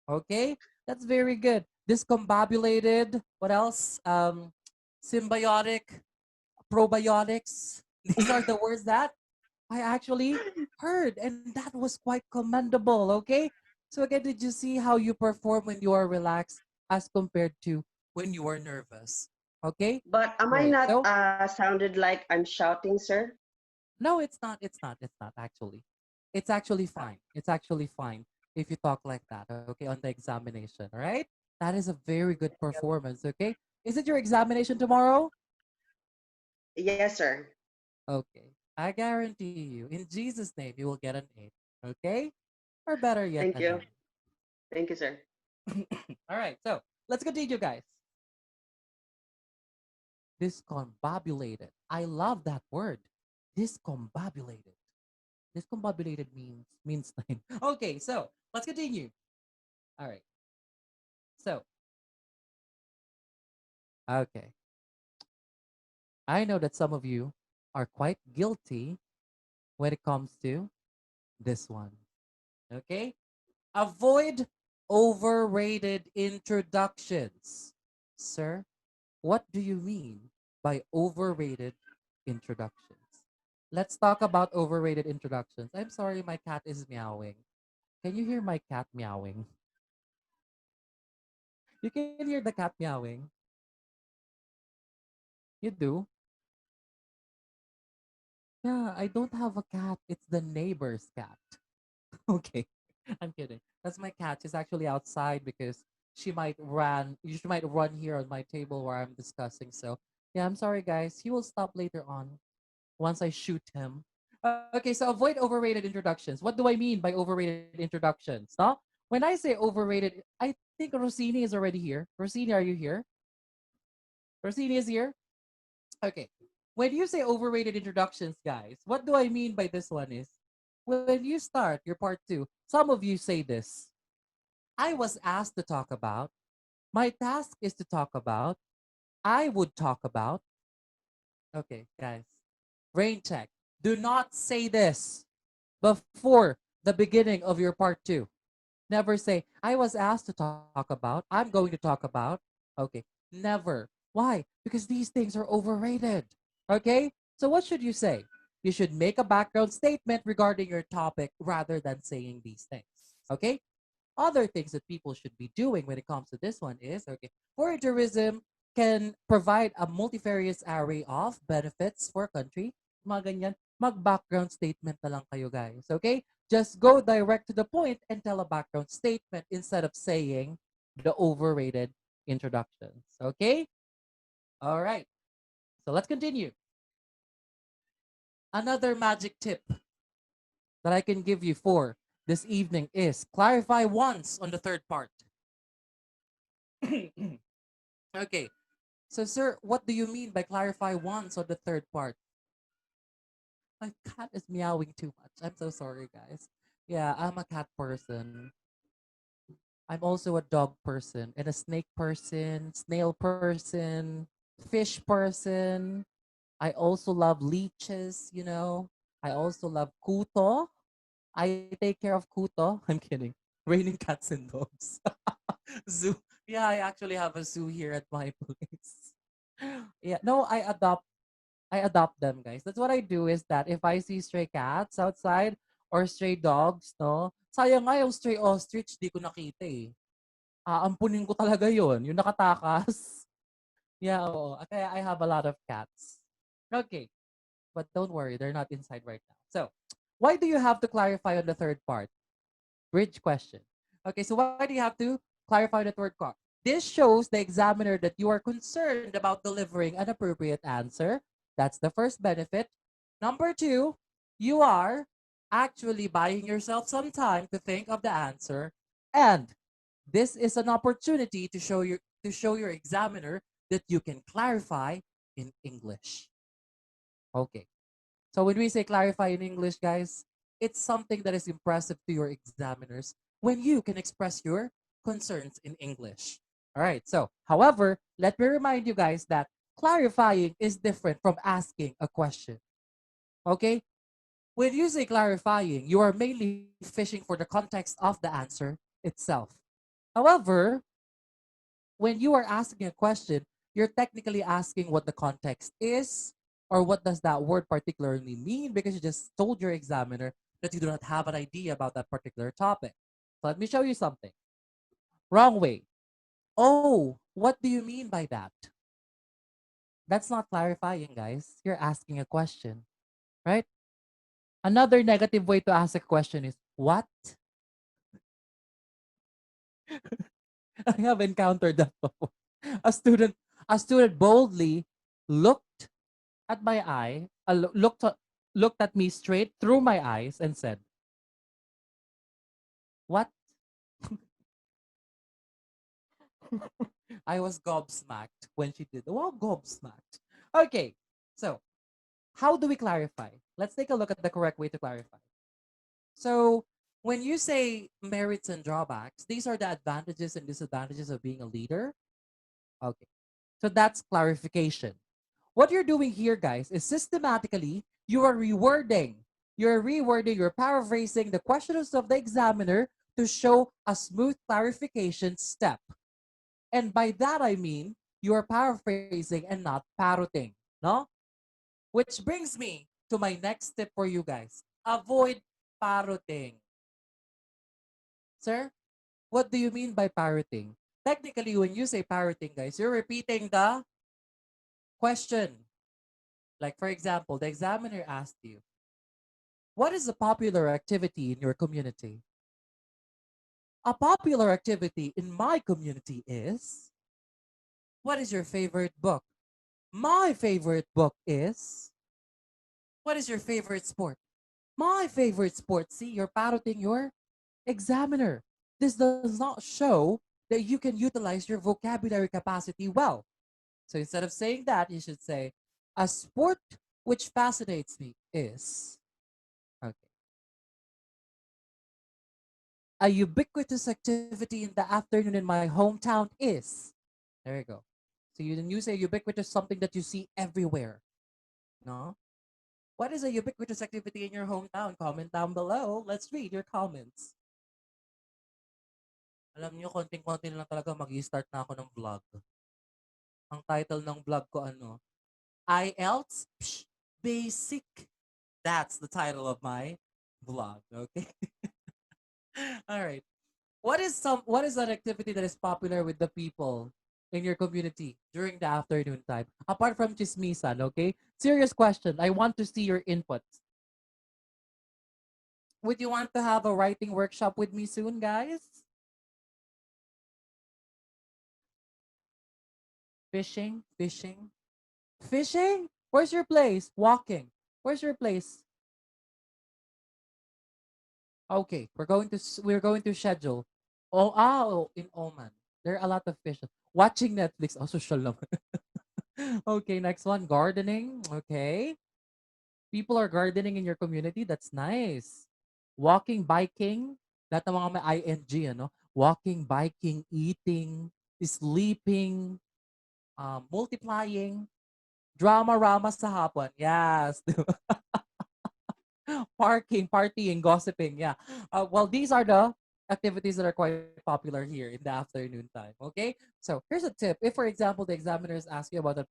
Okay, that's very good. Discombobulated. What else? Symbiotic, probiotics. These are the words that I actually heard, and that was quite commendable. Okay, so again, did you see how you perform when you are relaxed as compared to when you are nervous? Okay, But am I great. not So sounded like I'm shouting, sir? no, it's not. It's not. It's not actually. It's actually fine. It's actually fine if you talk like that. Okay, on the examination. All right. That is a very good performance. Okay. Is it your examination tomorrow? Yes, sir. Okay. I guarantee you, in Jesus' name, you will get an 8. Okay. Or better yet, Thank a you. 9. Thank you, sir. All right. So let's continue, guys. Discombobulated. I love that word. Discombobulated. Discombobulated means nine. Okay, so let's continue. All right. So, okay. I know that some of you are quite guilty when it comes to this one. Okay? Avoid overrated introductions. Sir, what do you mean by overrated introductions? Let's talk about overrated introductions. I'm sorry, my cat is meowing. Can you hear my cat meowing? You can hear the cat meowing. You do? Yeah, I don't have a cat. It's the neighbor's cat. Okay. I'm kidding. That's my cat. She's actually outside because she might run here on my table where I'm discussing. So yeah, I'm sorry guys. He will stop later on once I shoot him. Okay, so avoid overrated introductions. What do I mean by overrated introductions? No? When I say overrated, I think Rossini is already here. Rossini, are you here? Rossini is here? Okay. When you say overrated introductions, guys, what do I mean by this one is when you start your part two, some of you say this. I was asked to talk about, my task is to talk about, I would talk about. Okay, guys, brain check. Do not say this before the beginning of your part two. Never say, I was asked to talk about, I'm going to talk about. Okay, never. Why? Because these things are overrated. Okay? So what should you say? You should make a background statement regarding your topic rather than saying these things. Okay? Other things that people should be doing when it comes to this one is, okay, foreign tourism can provide a multifarious array of benefits for a country. Mga ganyan, mag-background statement na lang kayo guys, okay? Just go direct to the point and tell a background statement instead of saying the overrated introductions, okay? All right, so let's continue. Another magic tip that I can give you for this evening is clarify once on the third part. Okay, so sir, what do you mean by clarify once on the third part? My cat is meowing too much. I'm so sorry, guys. Yeah, I'm a cat person. I'm also a dog person and a snake person, snail person, fish person. I also love leeches, you know. I also love kuto. I take care of kuto. I'm kidding. Raining cats and dogs. Zoo. Yeah, I actually have a zoo here at my place. Yeah, no, I adopt them, guys. That's what I do is that if I see stray cats outside or stray dogs, no? Sayang nga yung stray ostrich, di ko nakita eh. Aampunin ko talaga yon, yung nakatakas. Yeah, oo. Kaya I have a lot of cats. Okay, but don't worry, they're not inside right now. So, why do you have to clarify on the third part? Bridge question. Okay, so why do you have to clarify the third part? This shows the examiner that you are concerned about delivering an appropriate answer. That's the first benefit. Number two, you are actually buying yourself some time to think of the answer. And this is an opportunity to show your examiner that you can clarify in English. Okay. So when we say clarify in English, guys, it's something that is impressive to your examiners when you can express your concerns in English. All right. So, however, let me remind you guys that clarifying is different from asking a question. Okay? When you say clarifying, you are mainly fishing for the context of the answer itself. However, when you are asking a question, you're technically asking what the context is or what does that word particularly mean because you just told your examiner that you do not have an idea about that particular topic. So let me show you something. Wrong way. Oh, what do you mean by that? That's not clarifying, guys. You're asking a question, right? Another negative way to ask a question is what? I have encountered that before. A student, a student boldly looked at my eye, looked at me straight through my eyes and said, "What?" I was gobsmacked when she did. Wow, gobsmacked. Okay, so how do we clarify? Let's take a look at the correct way to clarify. So when you say merits and drawbacks, these are the advantages and disadvantages of being a leader. Okay, so that's clarification. What you're doing here, guys, is systematically you are rewording. You're rewording, you're paraphrasing the questions of the examiner to show a smooth clarification step. And by that I mean you're paraphrasing and not parroting, no? Which brings me to my next tip for you guys. Avoid parroting. Sir, what do you mean by parroting? Technically, when you say parroting, guys, you're repeating the question. Like, for example, the examiner asked you, what is a popular activity in your community? A popular activity in my community is, what is your favorite book? My favorite book is, what is your favorite sport? My favorite sport. See, you're parroting your examiner. This does not show that you can utilize your vocabulary capacity well. So instead of saying that, you should say, a sport which fascinates me is, okay, a ubiquitous activity in the afternoon in my hometown is. There you go. So you say ubiquitous, something that you see everywhere. No? What is a ubiquitous activity in your hometown? Comment down below. Let's read your comments. Alam niyo, konting-konti na lang talaga mag-start na ako ng vlog. Ang title ng vlog ko ano? IELTS Basic. That's the title of my vlog. Okay. All right. What is an activity that is popular with the people in your community during the afternoon time? Apart from chismisan, okay? Serious question. I want to see your inputs. Would you want to have a writing workshop with me soon, guys? Fishing. Fishing? Where's your place? Walking. Where's your place? Okay, we're going to schedule. Oh, in Oman. There are a lot of fish. Watching Netflix. Oh, social naman. Okay, next one. Gardening. Okay. People are gardening in your community. That's nice. Walking, biking. Lahat ng mga may ing, ano? Walking, biking, eating, sleeping, multiplying, drama-rama sa hapon. Yes. Partying, gossiping. Yeah. Well, these are the activities that are quite popular here in the afternoon time. Okay. So here's a tip. If, for example, the examiners ask you about a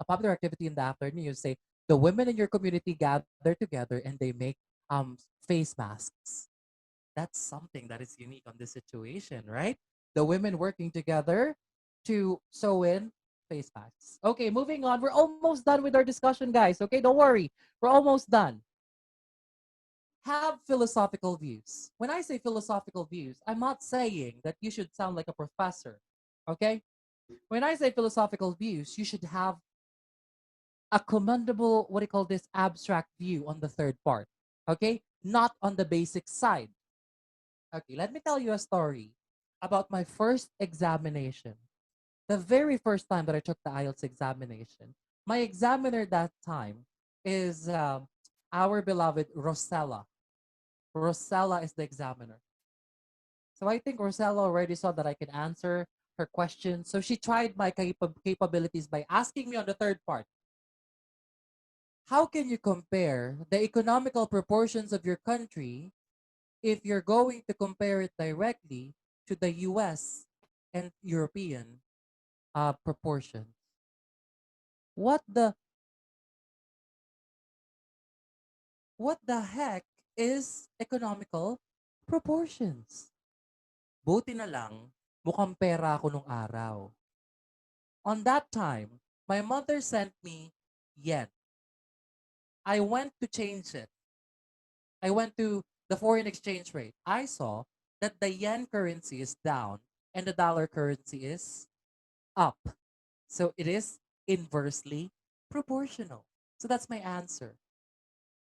popular activity in the afternoon, you say the women in your community gather together and they make face masks. That's something that is unique on this situation, right? The women working together to sew in face masks. Okay, moving on. We're almost done with our discussion, guys. Okay, don't worry. We're almost done. Have philosophical views. When I say philosophical views, I'm not saying that you should sound like a professor. Okay? When I say philosophical views, you should have a commendable, what do you call this, abstract view on the third part. Okay? Not on the basic side. Okay, let me tell you a story about my first examination. The very first time that I took the IELTS examination, my examiner that time is our beloved Rosella. Rosella is the examiner. So I think Rosella already saw that I can answer her questions. So she tried my capabilities by asking me on the third part, how can you compare the economical proportions of your country if you're going to compare it directly to the US and European proportions. What the what the heck is economical proportions? Buti na lang, mukhang pera ako nung araw. On that time, my mother sent me yen. I went to change it. I went to the foreign exchange rate. I saw that the yen currency is down and the dollar currency is up. So it is inversely proportional. So that's my answer.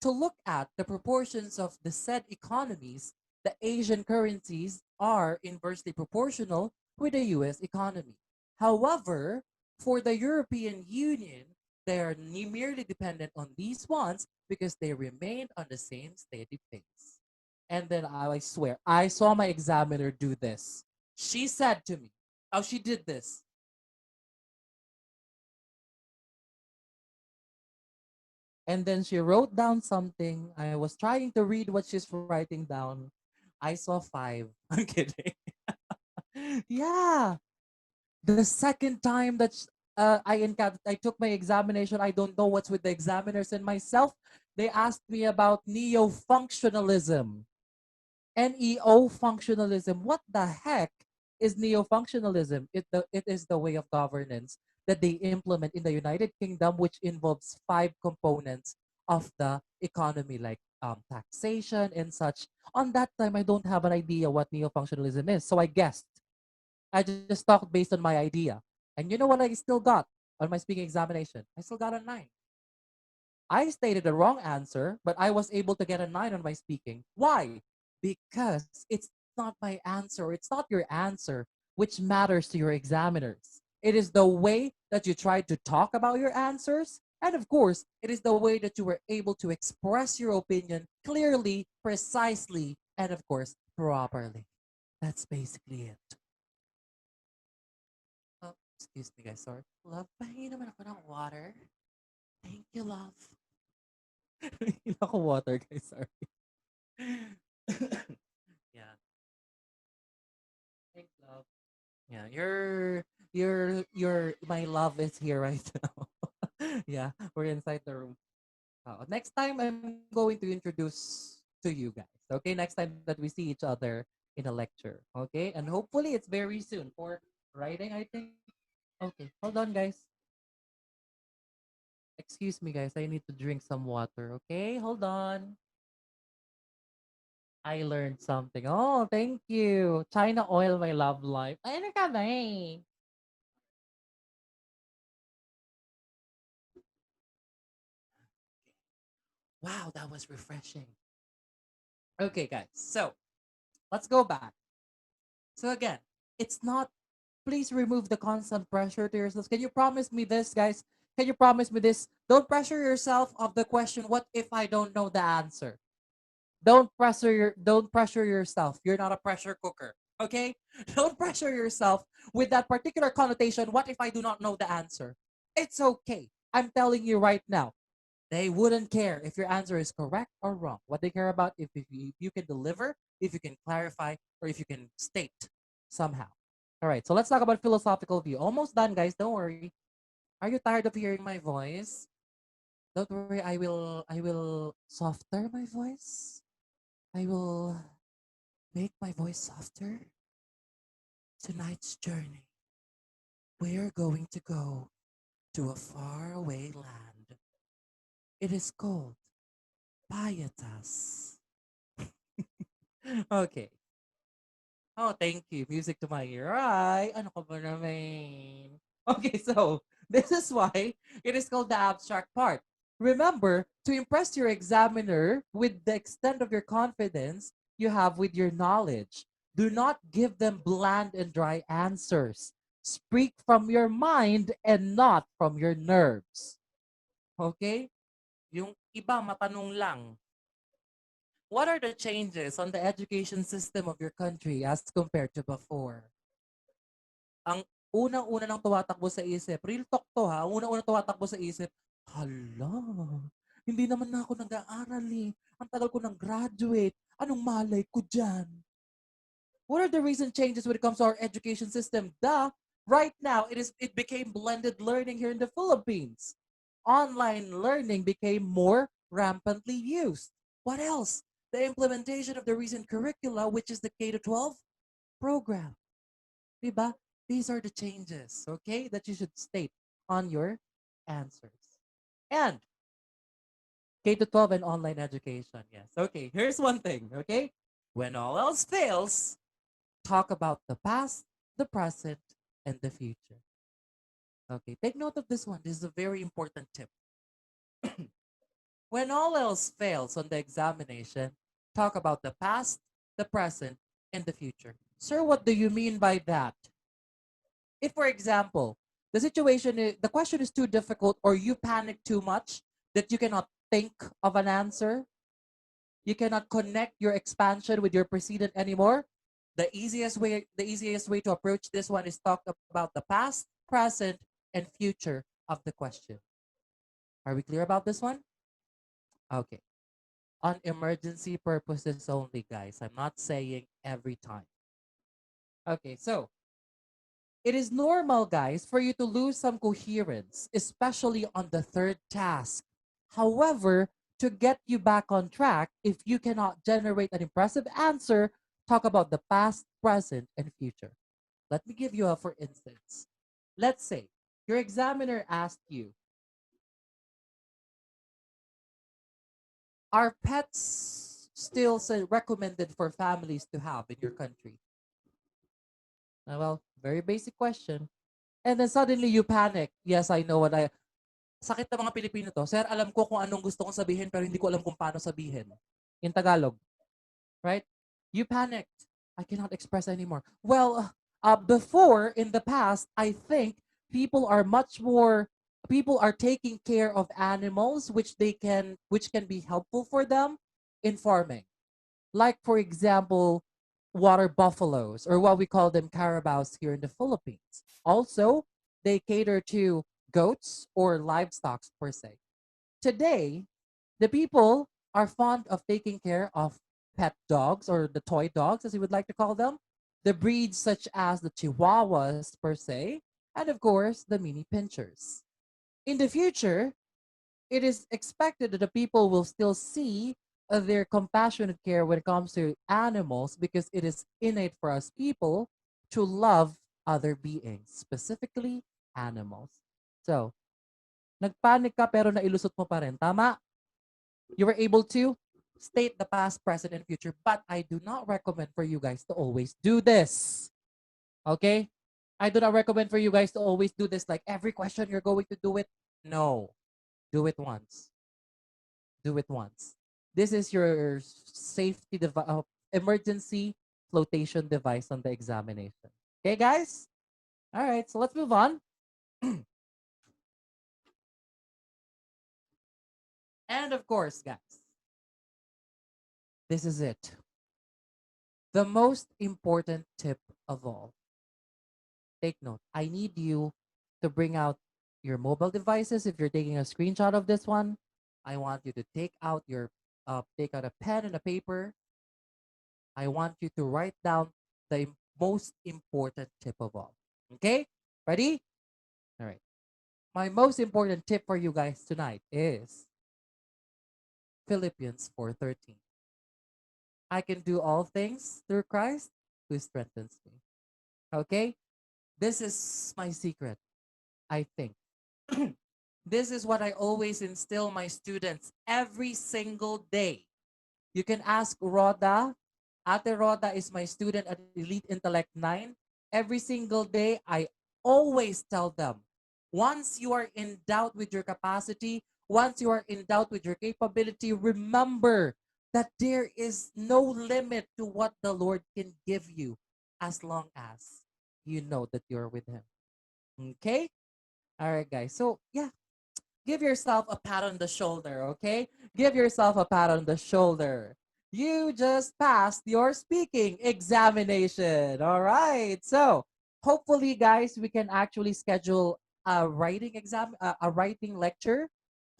To look at the proportions of the said economies, the Asian currencies are inversely proportional with the US economy. However, for the European Union, they are merely dependent on these ones because they remain on the same steady pace. And then I swear, I saw my examiner do this. She said to me, oh, she did this. And then she wrote down something. I was trying to read what she's writing down. I saw 5. I'm kidding. Yeah. The second time that I took my examination, I don't know what's with the examiners and myself. They asked me about neo-functionalism. NEO functionalism. What the heck is neo-functionalism? It is the way of governance that they implement in the United Kingdom, which involves 5 components of the economy, like taxation and such. On that time, I don't have an idea what neo-functionalism is, so I guessed. I just talked based on my idea. And you know what I still got on my speaking examination? I still got a 9. I stated the wrong answer, but I was able to get a 9 on my speaking. Why? Because it's not my answer, it's not your answer which matters to your examiners. It is the way that you tried to talk about your answers. And of course, it is the way that you were able to express your opinion clearly, precisely, and of course, properly. That's basically it. Oh, excuse me, guys. Sorry. Love, pahingi naman ako ng water. Thank you, love. Hindi ako water, guys. Sorry. Yeah. Thanks, love. Yeah, my love is here right now. Yeah, we're inside the room. Next time, I'm going to introduce to you guys. Okay, next time that we see each other in a lecture. Okay, and hopefully it's very soon for writing, I think. Okay, hold on, guys. Excuse me, guys. I need to drink some water. Okay, hold on. I learned something. Oh, thank you. China oil, my love life. Ay, ano ka ba eh? Wow, that was refreshing. Okay, guys. So let's go back. So again, it's not, please remove the constant pressure to yourselves. Can you promise me this, guys? Can you promise me this? Don't pressure yourself of the question, what if I don't know the answer? Don't pressure yourself. You're not a pressure cooker. Okay? Don't pressure yourself with that particular connotation. What if I do not know the answer? It's okay. I'm telling you right now. They wouldn't care if your answer is correct or wrong. What they care about if you can deliver, if you can clarify, or if you can state somehow. All right, so let's talk about philosophical view. Almost done, guys. Don't worry. Are you tired of hearing my voice? Don't worry. I will softer my voice. I will make my voice softer. Tonight's journey, we're going to go to a faraway land. It is called Pietas. Okay. Oh, thank you. Music to my ear. Ay, ano ka ba naman? Okay, so this is why it is called the abstract part. Remember, to impress your examiner with the extent of your confidence you have with your knowledge, do not give them bland and dry answers. Speak from your mind and not from your nerves. Okay? Yung iba matanong lang. What are the changes on the education system of your country as compared to before? Ang unang-una nang tumatakbo sa isip, real talk to ha, unang-una tumatakbo sa isip, hala, hindi naman na ako nag-aaral eh. Ang tagal ko nang graduate. Anong malay ko dyan? What are the recent changes when it comes to our education system? Right now it became blended learning here in the Philippines. Online learning became more rampantly used. What else? The implementation of the recent curricula, which is the K to 12 program. Diba? These are the changes, okay, that you should state on your answers. And K to 12 and online education. Yes. Okay, here's one thing, okay? When all else fails, talk about the past, the present, and the future. Okay, take note of this one. This is a very important tip. When all else fails on the examination, talk about the past, the present, and the future. Sir, what do you mean by that? If, for example, the question is too difficult or you panic too much that you cannot think of an answer, you cannot connect your expansion with your precedent anymore, the easiest way to approach this one is talk about the past, present, and future of the question. Are we clear about this one? Okay. On emergency purposes only, guys. I'm not saying every time. Okay, so it is normal, guys, for you to lose some coherence, especially on the third task. However, to get you back on track, if you cannot generate an impressive answer, talk about the past, present, and future. Let me give you a for instance. Let's say your examiner asked you, are pets still recommended for families to have in your country? Well, very basic question. And then suddenly you panic. Yes, I know what I sakit ng mga Pilipino to. Sir, alam ko kung anong gusto kong sabihin pero hindi ko alam kung paano sabihin. In Tagalog, right? You panicked. I cannot express anymore. Well, before in the past, I think people are much more people are taking care of animals which can be helpful for them in farming. Like for example, water buffaloes or what we call them carabaos here in the Philippines. Also, they cater to goats or livestock per se. Today, the people are fond of taking care of pet dogs or the toy dogs, as you would like to call them, the breeds such as the Chihuahuas per se, and of course, the mini pinchers. In the future, it is expected that the people will still see their compassionate care when it comes to animals because it is innate for us people to love other beings, specifically animals. So, nagpanic ka pero nailusot mo pa rin. Tama? You were able to state the past, present, and future, but I do not recommend for you guys to always do this. Okay? I do not recommend for you guys to always do this like every question you're going to do it. No. Do it once. Do it once. This is your safety emergency flotation device on the examination. Okay, guys? All right, so let's move on. And of course, guys, this is it. The most important tip of all. Take note. I need you to bring out your mobile devices if you're taking a screenshot of this one. I want you to take out a pen and a paper. I want you to write down the most important tip of all. Okay? Ready? All right. My most important tip for you guys tonight is Philippians 4:13. I can do all things through Christ who strengthens me. Okay? This is my secret, I think. This is what I always instill my students every single day. You can ask Rhoda. Ate Rhoda is my student at Elite Intellect 9. Every single day, I always tell them, once you are in doubt with your capacity, once you are in doubt with your capability, remember that there is no limit to what the Lord can give you as long as you know that you're with Him. Okay? All right, guys. So, yeah, give yourself a pat on the shoulder, okay? Give yourself a pat on the shoulder. You just passed your speaking examination. All right. So, hopefully, guys, we can actually schedule a writing exam, a writing lecture.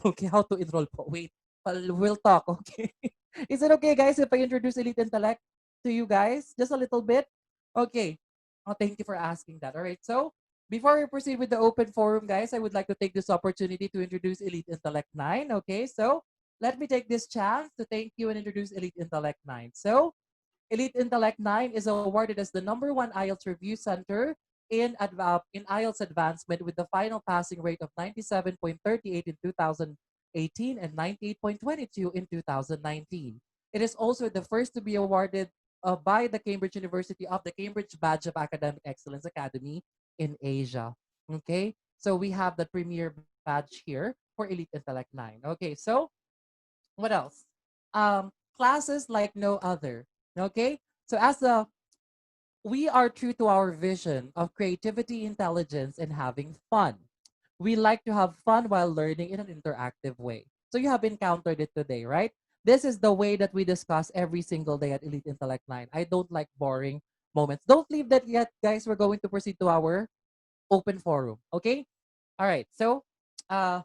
Okay, how to enroll po. Wait, we'll talk, okay? Is it okay, guys, if I introduce Elite Intellect to you guys just a little bit? Okay. Oh, thank you for asking that. All right. So before we proceed with the open forum, guys, I would like to take this opportunity to introduce Elite Intellect 9. Okay. So let me take this chance to thank you and introduce Elite Intellect 9. So Elite Intellect 9 is awarded as the #1 IELTS Review Center in IELTS Advancement with the final passing rate of 97.38 in 2018 and 98.22 in 2019. It is also the first to be awarded by the Cambridge University of the Cambridge Badge of Academic Excellence Academy in Asia. Okay, so we have the premier badge here for Elite Intellect 9. Okay, so what else? Classes like no other. Okay, so as a we are true to our vision of creativity, intelligence, and having fun. We like to have fun while learning in an interactive way. So you have encountered it today, right? This is the way that we discuss every single day at Elite Intellect 9. I don't like boring moments. Don't leave that yet, guys. We're going to proceed to our open forum. Okay? All right. So, uh,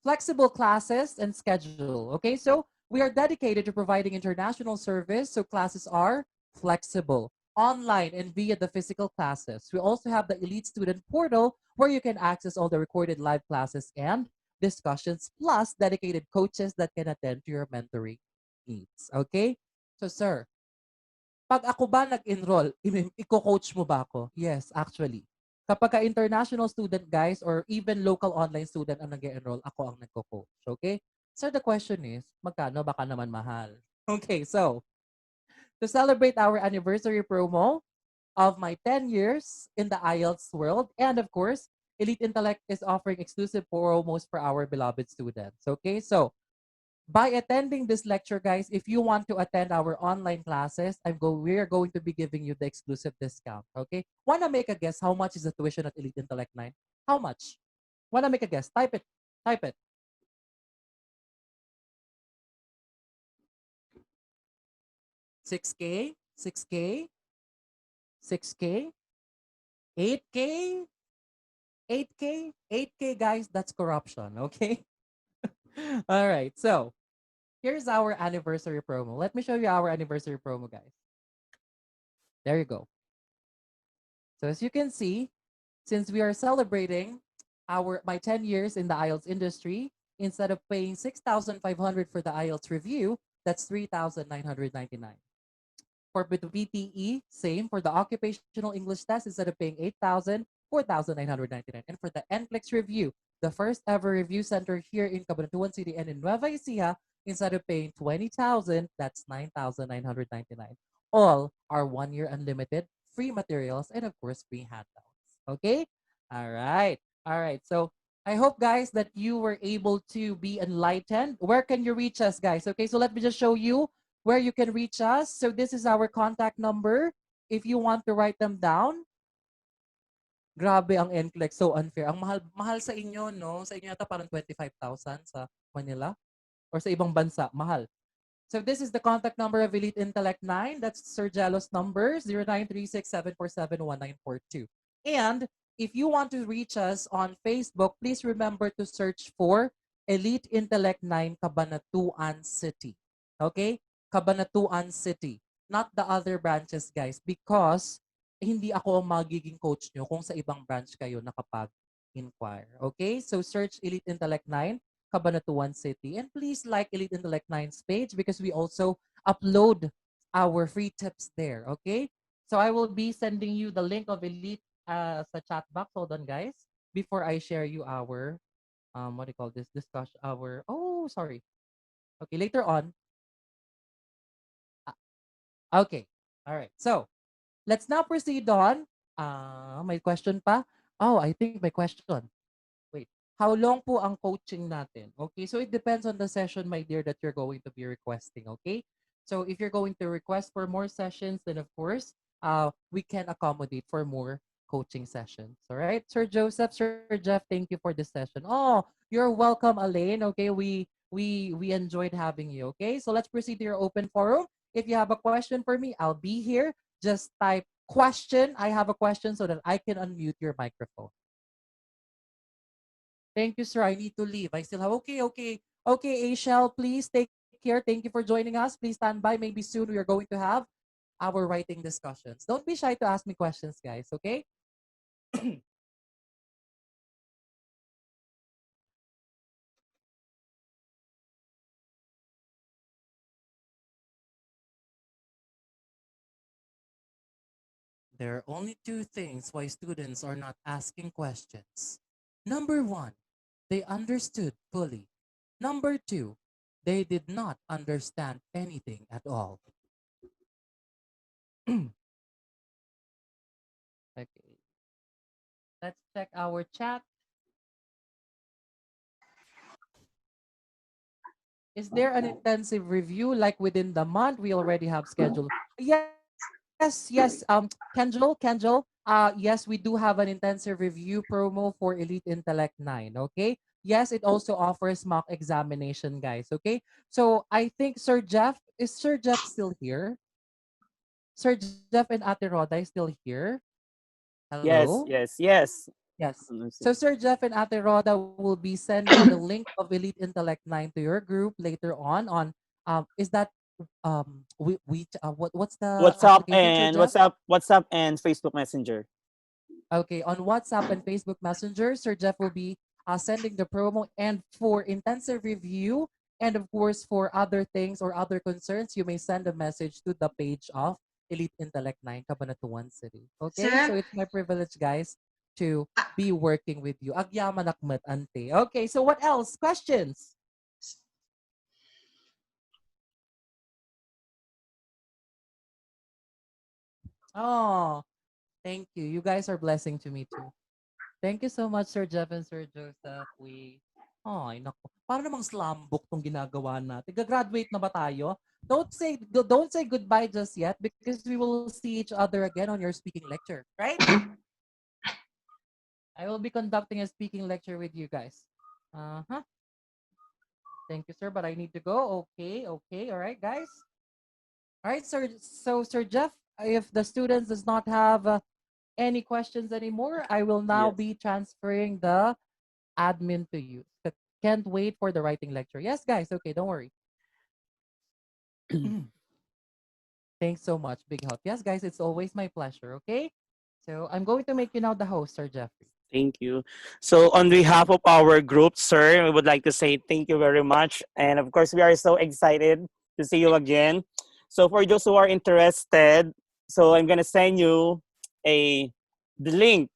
flexible classes and schedule. Okay, so we are dedicated to providing international service, so classes are flexible, online and via the physical classes. We also have the Elite Student Portal where you can access all the recorded live classes and discussions, plus dedicated coaches that can attend to your mentoring needs. Okay? So, sir, pag ako ba nag-enroll, iko-coach mo ba ako? Yes, actually. Kapag international student guys or even local online student ang nag-enroll, ako ang nagko-coach. Okay? So the question is, magkano? Baka naman mahal. Okay, so to celebrate our anniversary promo of my 10 years in the IELTS world, and of course, Elite Intellect is offering exclusive promos for our beloved students. Okay, so by attending this lecture, guys, if you want to attend our online classes, we're going to be giving you the exclusive discount. Okay? Wanna make a guess how much is the tuition at Elite Intellect 9? How much? Wanna make a guess? Type it. Type it. 6K? 6K? 6K? 8K? 8K? 8K, guys, that's corruption. Okay? All right. So here's our anniversary promo. Let me show you our anniversary promo, guys. There you go. So as you can see, since we are celebrating my 10 years in the IELTS industry, instead of paying 6,500 for the IELTS review, that's 3,999. For the BTE, same. For the occupational English test, instead of paying 8,000, 4,999. And for the NCLEX review, the first ever review center here in Cabanatuan City and in Nueva Ecija, instead of paying 20,000, that's 9,999. All are 1 year unlimited, free materials, and of course, free handouts. Okay? All right. All right. So I hope, guys, that you were able to be enlightened. Where can you reach us, guys? Okay, so let me just show you where you can reach us. So this is our contact number. If you want to write them down, grabe ang NCLEX, so unfair. Ang mahal, mahal sa inyo, no? Sa inyo yata parang 25,000 sa Manila or sa ibang bansa, mahal. So this is the contact number of Elite Intellect 9. That's Sir Jello's number, 0936-747-1942. And if you want to reach us on Facebook, please remember to search for Elite Intellect 9 Cabanatuan City. Okay? Cabanatuan City. Not the other branches, guys, because hindi ako ang magiging coach nyo kung sa ibang branch kayo nakapag-inquire. Okay? So search Elite Intellect 9 Cabanatuan City. And please like Elite Intellect 9's page because we also upload our free tips there. Okay? So I will be sending you the link of Elite sa chat box. Hold on, guys. Before I share you our, what do you call this? Discussion, sorry. Okay, later on. Okay. All right. So let's now proceed on. May question pa? Oh, I think my question. Wait, how long po ang coaching natin? Okay, so it depends on the session, my dear, that you're going to be requesting, okay? So if you're going to request for more sessions, then of course, we can accommodate for more coaching sessions. All right, Sir Joseph, Sir Jeff, thank you for this session. Oh, you're welcome, Elaine. Okay, we enjoyed having you. Okay, so let's proceed to your open forum. If you have a question for me, I'll be here. Just type question. I have a question so that I can unmute your microphone. Thank you, sir. I need to leave. I still have, okay, Ashel, please take care. Thank you for joining us. Please stand by. Maybe soon we are going to have our writing discussions. Don't be shy to ask me questions, guys, okay? There are only two things why students are not asking questions. Number one, they understood fully. Number two, they did not understand anything at all. Okay, let's check our chat. Is there an intensive review like within the month? We already have scheduled. Yes. Kenjel. Yes, we do have an intensive review promo for Elite Intellect 9. Okay. Yes, it also offers mock examination, guys. Okay. So I think Sir Jeff still here? Sir Jeff and Ate Roda is still here. Yes, Hello? yes, yes. Yes. Let me see. So Sir Jeff and Ate Roda will be sending the link of Elite Intellect 9 to your group later on is that what's the application, Sir Jeff? WhatsApp and Facebook Messenger. Okay, on WhatsApp and Facebook Messenger, Sir Jeff will be sending the promo. And for intensive review, and of course for other things or other concerns, you may send a message to the page of Elite Intellect 9 Cabanatuan City. Okay, so Sir, it's my privilege, guys, to be working with you. Agyaman akmat ante. Okay, so what else? Questions? Oh, thank you. You guys are blessing to me too. Thank you so much, Sir Jeff and Sir Joseph. Ay, naku. Para namang slam book tong ginagawa natin. Gagraduate na ba tayo? Don't say goodbye just yet because we will see each other again on your speaking lecture, right? I will be conducting a speaking lecture with you guys. Uh-huh. Thank you, sir, but I need to go. Okay. All right, guys. All right, sir. So, Sir Jeff, if the students does not have any questions anymore, I will now Yes. be transferring the admin to you. Can't wait for the writing lecture. Yes, guys. Okay, don't worry. Thanks so much. Big help. Yes, guys, it's always my pleasure. Okay. So I'm going to make you now the host, Sir Jeffrey. Thank you. So, on behalf of our group, sir, we would like to say thank you very much. And of course, we are so excited to see you again. So, for those who are interested, so I'm going to send you a the link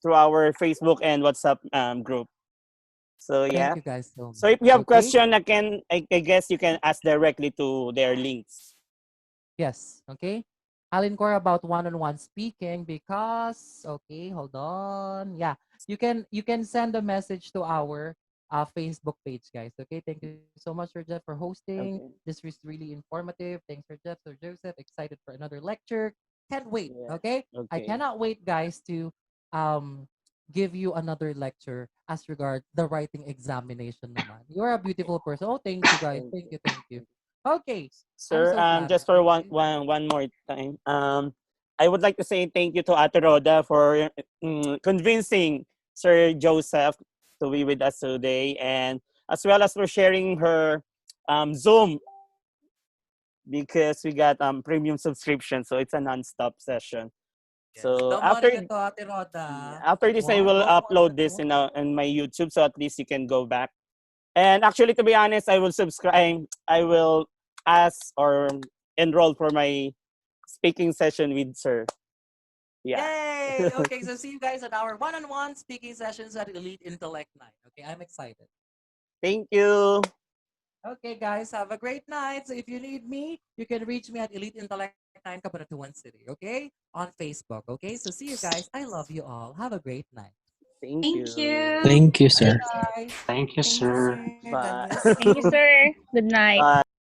through our Facebook and WhatsApp group. So, Thank yeah. you guys so So, if much. you have Okay. question, I guess you can ask directly to their links. Yes. Okay. I'll inquire about one-on-one speaking because hold on. Yeah. You can send a message to our Facebook page, guys. Okay. Thank you so much, Sir Jeff, for hosting. Okay. This was really informative. Thanks, Sir Jeff, Sir Joseph. Excited for another lecture. Can't wait. Yeah. Okay. I Okay. cannot wait, guys, to um give you another lecture as regard the writing examination naman. You're a beautiful person. Oh, thank you, guys. Thank Thank you. you. Thank you. Thank you. Okay. I'm Sir, so flattered. just for Okay. one more time, I would like to say thank you to Ate Roda for convincing Sir Joseph to be with us today, and as well as for sharing her Zoom because we got premium subscription, so it's a non-stop session. Yes. So Don't worry ka to, Ate Roda. after this, I Wow, will don't worry ka upload this to. in my YouTube, so at least you can go back. And actually, to be honest, I will subscribe. I will ask or enroll for my speaking session with Sir. Yeah. Yay! Okay, so see you guys at our one-on-one speaking sessions at Elite Intellect 9. Okay, I'm excited. Thank you. Okay, guys, have a great night. So if you need me, you can reach me at Elite Intellect 9 Cabanatuan City, okay? On Facebook, okay? So see you guys. I love you all. Have a great night. Thank Thank you. you. Thank you, Bye, sir. guys. Thank you, Thank you, sir. sir. God Bye. bless Thank you, you. sir. Good night. Bye.